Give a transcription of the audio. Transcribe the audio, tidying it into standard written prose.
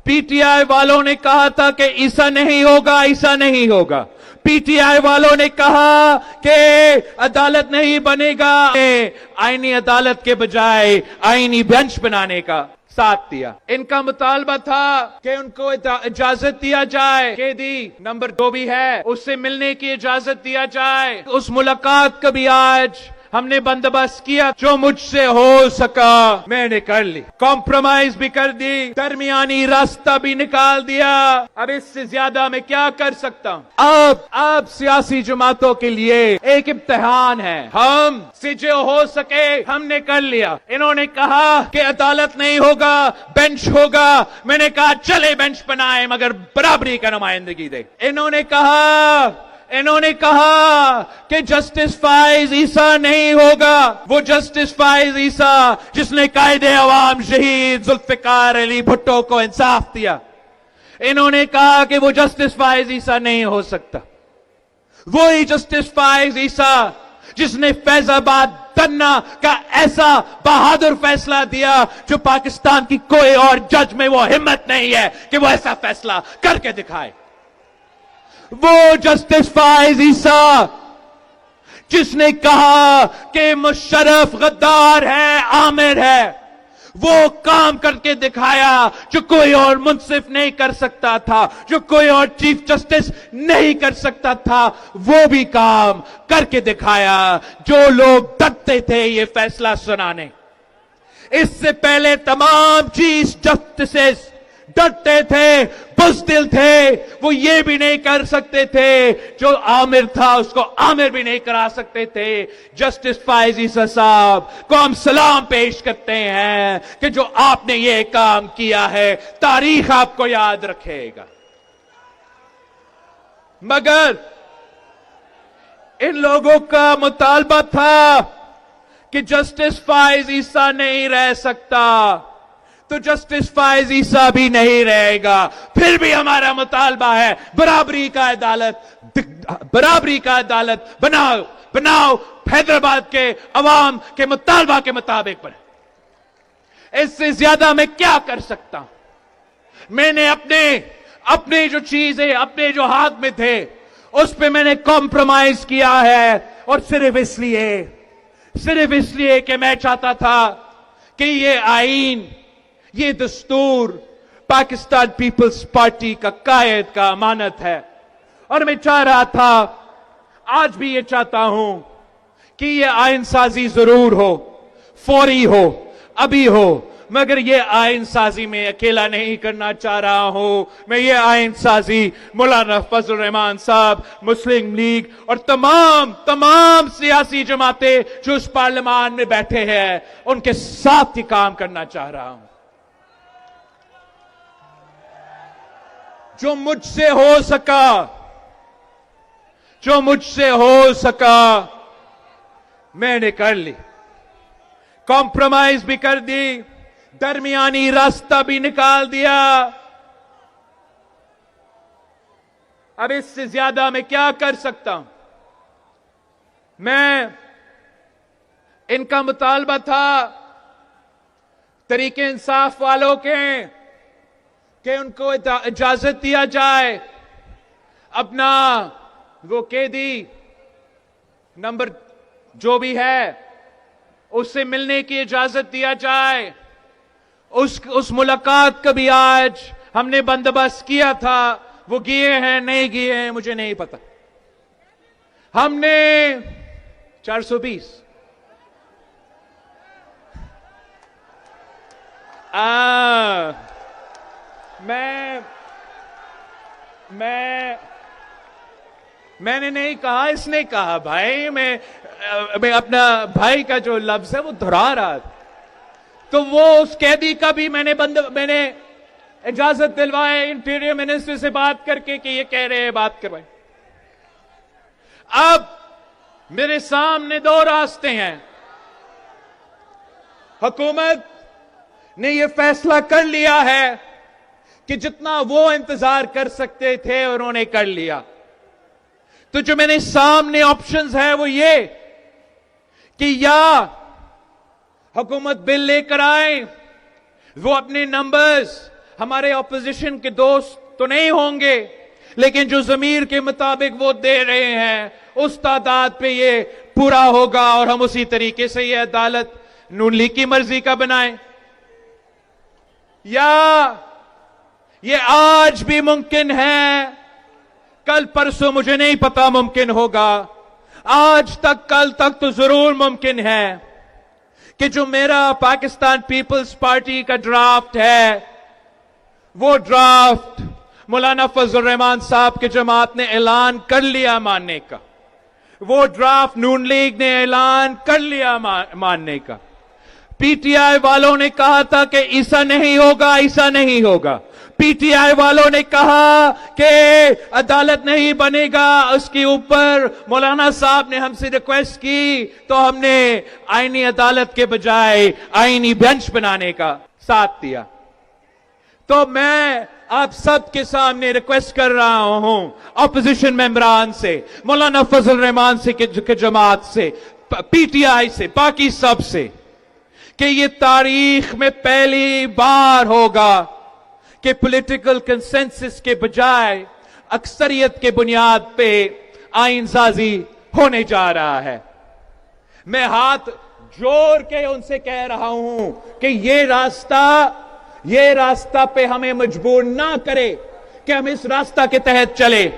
P T I والوں نے کہا تھا کہ ایسا نہیں ہوگا، ایسا نہیں ہوگا. پی ٹی آئی والوں نے کہا کہ عدالت نہیں بنے گا. آئینی عدالت کے بجائے آئینی بینچ بنانے کا ساتھ دیا. ان کا مطالبہ تھا کہ ان کو اجازت دیا جائے، قیدی نمبر 2 بھی ہے، اس سے ملنے کی اجازت دیا جائے. اس ملاقات کا بھی آج ہم نے بندوبست کیا. جو مجھ سے ہو سکا میں نے کر لی، کمپرومائز بھی کر دی، درمیانی راستہ بھی نکال دیا. اب اس سے زیادہ میں کیا کر سکتا ہوں؟ اب سیاسی جماعتوں کے لیے ایک امتحان ہے. ہم سے جو ہو سکے ہم نے کر لیا. انہوں نے کہا کہ عدالت نہیں ہوگا، بینچ ہوگا. میں نے کہا چلے بینچ بنائیں مگر برابری کا نمائندگی دے. انہوں نے کہا کہ جسٹس فائز عیسیٰ نہیں ہوگا. وہ جسٹس فائز عیسیٰ جس نے قائد عوام شہید ذوالفقار علی بھٹو کو انصاف دیا، انہوں نے کہا کہ وہ جسٹس فائز عیسیٰ نہیں ہو سکتا. وہی جسٹس فائز عیسیٰ جس نے فیض آباد دھرنا کا ایسا بہادر فیصلہ دیا جو پاکستان کی کوئی اور جج میں وہ ہمت نہیں ہے کہ وہ ایسا فیصلہ کر کے دکھائے. وہ جسٹس فائز عیسیٰ جس نے کہا کہ مشرف غدار ہے، عامر ہے، وہ کام کر کے دکھایا جو کوئی اور منصف نہیں کر سکتا تھا، جو کوئی اور چیف جسٹس نہیں کر سکتا تھا. وہ بھی کام کر کے دکھایا. جو لوگ ڈرتے تھے یہ فیصلہ سنانے، اس سے پہلے تمام چیف جسٹسز ڈرتے تھے، بزدل تھے، وہ یہ بھی نہیں کر سکتے تھے. جو عامر تھا اس کو عامر بھی نہیں کرا سکتے تھے. جسٹس فائز عیسیٰ صاحب کو ہم سلام پیش کرتے ہیں کہ جو آپ نے یہ کام کیا ہے تاریخ آپ کو یاد رکھے گا. مگر ان لوگوں کا مطالبہ تھا کہ جسٹس فائز عیسیٰ نہیں رہ سکتا تو جسٹس فائز عیسیٰ بھی نہیں رہے گا. پھر بھی ہمارا مطالبہ ہے برابری کا عدالت بناؤ حیدرآباد کے عوام کے مطالبہ کے مطابق بنے. اس سے زیادہ میں کیا کر سکتا ہوں؟ میں نے اپنے جو چیزیں اپنے جو ہاتھ میں تھے اس پہ میں نے کمپرومائز کیا ہے. اور صرف اس لیے کہ میں چاہتا تھا کہ یہ آئین، یہ دستور پاکستان پیپلز پارٹی کا قائد کا امانت ہے. اور میں چاہ رہا تھا، آج بھی یہ چاہتا ہوں کہ یہ آئین سازی ضرور ہو، فوری ہو، ابھی ہو. مگر یہ آئین سازی میں اکیلا نہیں کرنا چاہ رہا ہوں. میں یہ آئین سازی مولانا فضل الرحمان صاحب، مسلم لیگ اور تمام سیاسی جماعتیں جو اس پارلیمان میں بیٹھے ہیں ان کے ساتھ ہی کام کرنا چاہ رہا ہوں. جو مجھ سے ہو سکا میں نے کر لی، کمپرومائز بھی کر دی، درمیانی راستہ بھی نکال دیا. اب اس سے زیادہ میں کیا کر سکتا ہوں؟ ان کا مطالبہ تھا تحریک انصاف والوں کے کہ ان کو اجازت دیا جائے اپنا وہ قیدی نمبر جو بھی ہے اس سے ملنے کی اجازت دیا جائے. اس ملاقات کا بھی آج ہم نے بندوبست کیا تھا. وہ گئے ہیں نہیں گئے ہیں مجھے نہیں پتا. ہم نے 420 میں نے نہیں کہا، اس نے کہا. بھائی میں اپنا بھائی کا جو لفظ ہے وہ دہرا رہا تھا. تو وہ اس قیدی کا بھی میں نے اجازت دلوائے انٹیریئر منسٹر سے بات کر کے کہ یہ کہہ رہے ہیں بات کروائے. اب میرے سامنے 2 راستے ہیں. حکومت نے یہ فیصلہ کر لیا ہے کہ جتنا وہ انتظار کر سکتے تھے انہوں نے کر لیا. تو جو میرے سامنے آپشنز ہے وہ یہ کہ یا حکومت بل لے کر آئے، وہ اپنے نمبرز ہمارے اپوزیشن کے دوست تو نہیں ہوں گے، لیکن جو ضمیر کے مطابق وہ دے رہے ہیں اس تعداد پہ یہ پورا ہوگا، اور ہم اسی طریقے سے یہ عدالت نون لیگ کی مرضی کا بنائیں، یا یہ آج بھی ممکن ہے، کل پرسوں مجھے نہیں پتا ممکن ہوگا، آج تک کل تک تو ضرور ممکن ہے کہ جو میرا پاکستان پیپلز پارٹی کا ڈرافٹ ہے وہ ڈرافٹ مولانا فضل الرحمان صاحب کے جماعت نے اعلان کر لیا ماننے کا، وہ ڈرافٹ نون لیگ نے اعلان کر لیا ماننے کا، پی ٹی آئی والوں نے کہا تھا کہ ایسا نہیں ہوگا، ایسا نہیں ہوگا، پی ٹی آئی والوں نے کہا کہ عدالت نہیں بنے گا، اس کے اوپر مولانا صاحب نے ہم سے ریکویسٹ کی تو ہم نے آئینی عدالت کے بجائے آئینی بینچ بنانے کا ساتھ دیا۔ تو میں آپ سب کے سامنے ریکویسٹ کر رہا ہوں، اپوزیشن ممبران سے، مولانا فضل الرحمان سے کے جماعت سے، پی ٹی آئی سے، باقی سب سے، کہ یہ تاریخ میں پہلی بار ہوگا کہ پولیٹیکل کنسنسس کے بجائے اکثریت کے بنیاد پہ آئین سازی ہونے جا رہا ہے۔ میں ہاتھ جوڑ کے ان سے کہہ رہا ہوں کہ یہ راستہ پہ ہمیں مجبور نہ کرے کہ ہم اس راستہ کے تحت چلے۔